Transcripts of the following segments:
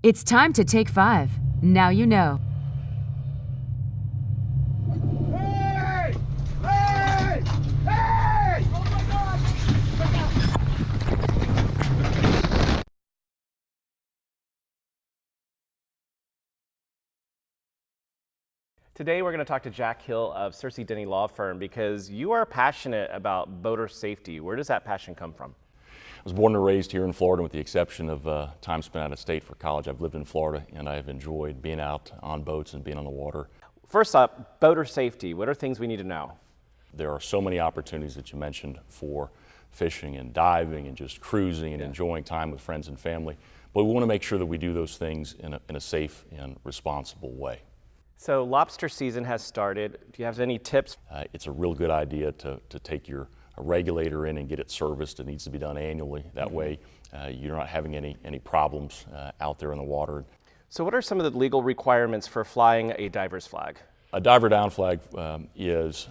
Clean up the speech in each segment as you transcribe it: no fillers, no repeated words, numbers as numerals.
It's time to take 5. Now you know. Hey! Hey! Hey! Oh my God! Today we're going to talk to Jack Hill of Searcy Denney Law Firm because you are passionate about boater safety. Where does that passion come from? I was born and raised here in Florida with the exception of time spent out of state for college. I've lived in Florida and I have enjoyed being out on boats and being on the water. First up, boater safety. What are things we need to know? There are so many opportunities that you mentioned for fishing and diving and just cruising and enjoying time with friends and family. But we want to make sure that we do those things in a safe and responsible way. So lobster season has started. Do you have any tips? It's a real good idea to take your regulator in and get it serviced. It needs to be done annually. That way you're not having any problems out there in the water. So what are some of the legal requirements for flying a diver's flag? A diver down flag is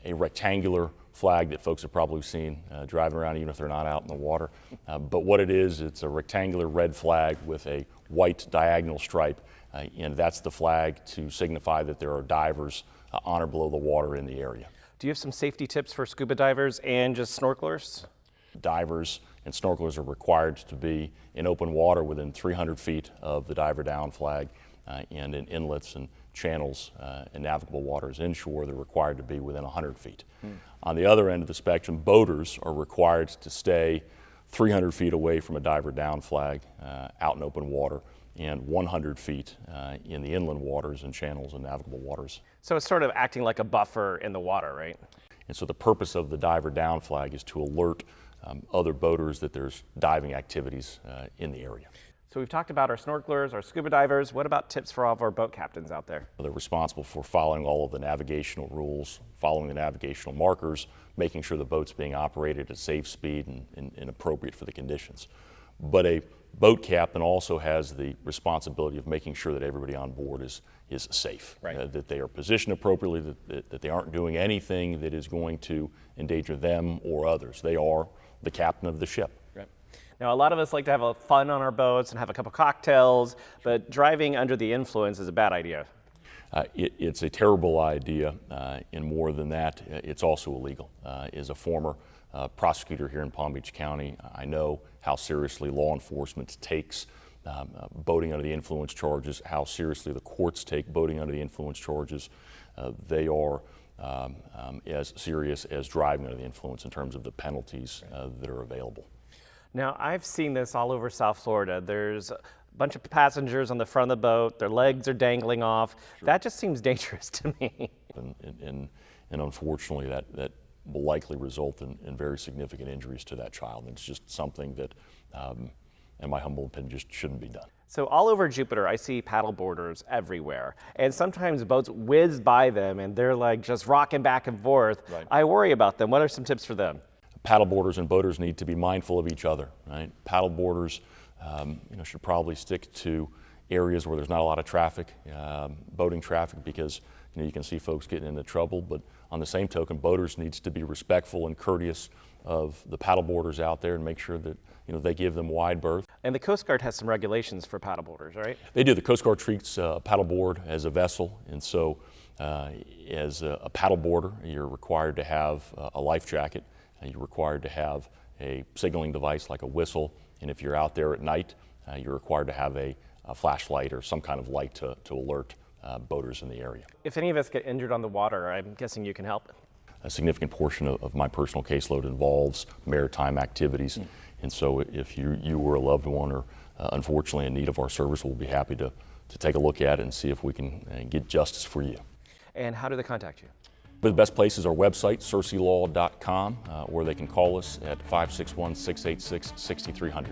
a rectangular flag that folks have probably seen driving around even if they're not out in the water. But what it is, it's a rectangular red flag with a white diagonal stripe. And that's the flag to signify that there are divers on or below the water in the area. Do you have some safety tips for scuba divers and just snorkelers? Divers and snorkelers are required to be in open water within 300 feet of the diver down flag, and in inlets and channels and navigable waters inshore, they're required to be within 100 feet. On the other end of the spectrum, boaters are required to stay 300 feet away from a diver down flag out in open water, and 100 feet in the inland waters and channels and navigable waters. So it's sort of acting like a buffer in the water, right? And so the purpose of the diver down flag is to alert other boaters that there's diving activities in the area. So we've talked about our snorkelers, our scuba divers. What about tips for all of our boat captains out there? They're responsible for following all of the navigational rules, following the navigational markers, making sure the boat's being operated at safe speed and appropriate for the conditions. But a boat captain also has the responsibility of making sure that everybody on board is safe, right. That they are positioned appropriately, that they aren't doing anything that is going to endanger them or others. They are the captain of the ship. Right. Now, a lot of us like to have fun on our boats and have a couple cocktails, but driving under the influence is a bad idea. It's a terrible idea, and more than that, it's also illegal. As a former prosecutor here in Palm Beach County, I know how seriously law enforcement takes boating under the influence charges, how seriously the courts take boating under the influence charges. They are as serious as driving under the influence in terms of the penalties that are available. Now, I've seen this all over South Florida. There's a bunch of passengers on the front of the boat, their legs are dangling off. Sure. That just seems dangerous to me. And unfortunately, that will likely result in very significant injuries to that child. And it's just something that, in my humble opinion, just shouldn't be done. So all over Jupiter, I see paddle boarders everywhere. And sometimes boats whiz by them and they're like just rocking back and forth. Right. I worry about them. What are some tips for them? Paddle boarders and boaters need to be mindful of each other, right? Paddle boarders should probably stick to areas where there's not a lot of traffic, boating traffic, because you can see folks getting into trouble. But on the same token, boaters needs to be respectful and courteous of the paddle boarders out there and make sure that they give them wide berth. And the Coast Guard has some regulations for paddle boarders, right? They do. The Coast Guard treats a paddle board as a vessel, and so as a paddle boarder, you're required to have a life jacket. You're required to have a signaling device like a whistle, and if you're out there at night, you're required to have a flashlight or some kind of light to alert boaters in the area. If any of us get injured on the water, I'm guessing you can help. A significant portion of my personal caseload involves maritime activities, and so if you or a loved one are unfortunately in need of our service, we'll be happy to take a look at it and see if we can get justice for you. And how do they contact you? But the best place is our website, searcylaw.com, or they can call us at 561-686-6300.